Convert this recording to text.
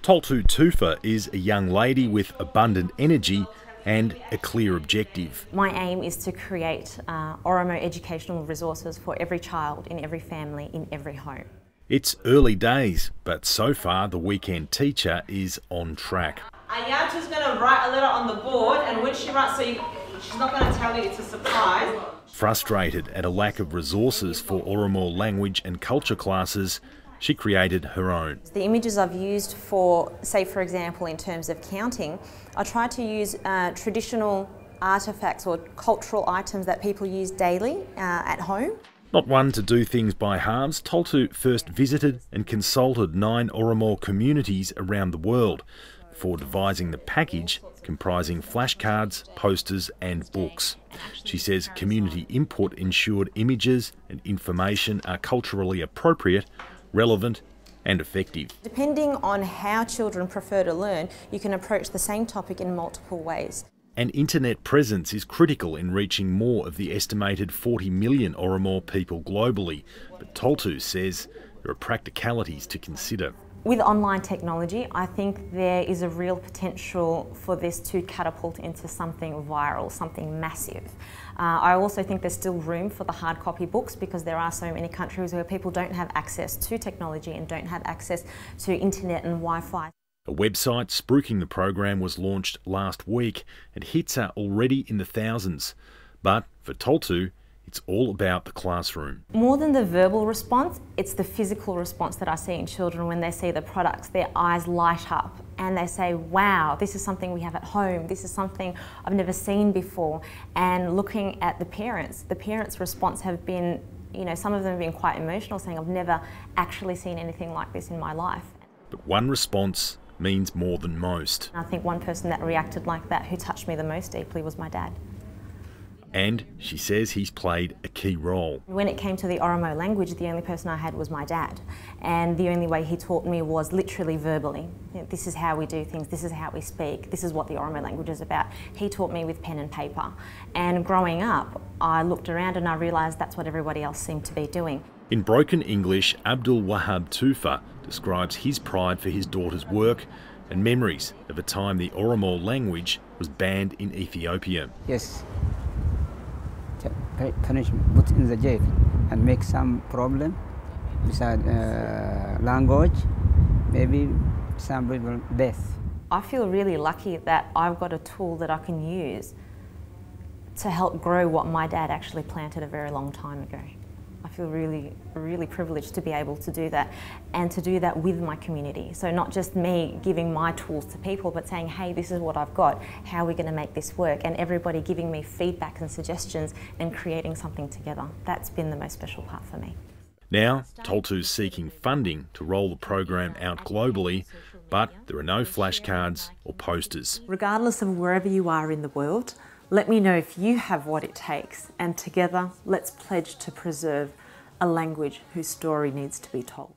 Toltu Tufa is a young lady with abundant energy and a clear objective. My aim is to create Oromo educational resources for every child, in every family, in every home. It's early days, but so far the weekend teacher is on track. Ayatu's going to write a letter on the board, and when she writes, she's not going to tell you, it's a surprise. Frustrated at a lack of resources for Oromo language and culture classes, she created her own. The images I've used for, say for example, in terms of counting, I try to use traditional artefacts or cultural items that people use daily at home. Not one to do things by halves, Toltu first visited and consulted 9 Oromo communities around the world before devising the package comprising flashcards, posters and books. She says community input ensured images and information are culturally appropriate, relevant and effective. Depending on how children prefer to learn, you can approach the same topic in multiple ways. An internet presence is critical in reaching more of the estimated 40 million Oromo people globally, but Toltu says there are practicalities to consider. With online technology, I think there is a real potential for this to catapult into something viral, something massive. I also think there's still room for the hard copy books because there are so many countries where people don't have access to technology and don't have access to internet and Wi-Fi. A website spruiking the program was launched last week and hits are already in the thousands. But for Toltu, it's all about the classroom. More than the verbal response, it's the physical response that I see in children when they see the products. Their eyes light up and they say, wow, this is something we have at home. This is something I've never seen before. And looking at the parents' response have been, some of them have been quite emotional, saying, I've never actually seen anything like this in my life. But one response means more than most. I think one person that reacted like that, who touched me the most deeply, was my dad. And she says he's played a key role. When it came to the Oromo language, the only person I had was my dad. And the only way he taught me was literally verbally. This is how we do things, this is how we speak, this is what the Oromo language is about. He taught me with pen and paper. And growing up, I looked around and I realised that's what everybody else seemed to be doing. In broken English, Abdul Wahab Tufa describes his pride for his daughter's work and memories of a time the Oromo language was banned in Ethiopia. Yes. Punishment, put in the jail and make some problem beside language, maybe some people death. I feel really lucky that I've got a tool that I can use to help grow what my dad actually planted a very long time ago. I feel really, really privileged to be able to do that and to do that with my community. So not just me giving my tools to people, but saying, hey, this is what I've got, how are we going to make this work? And everybody giving me feedback and suggestions and creating something together. That's been the most special part for me. Now, Toltu's seeking funding to roll the program out globally, but there are no flashcards or posters. Regardless of wherever you are in the world, let me know if you have what it takes, and together let's pledge to preserve a language whose story needs to be told.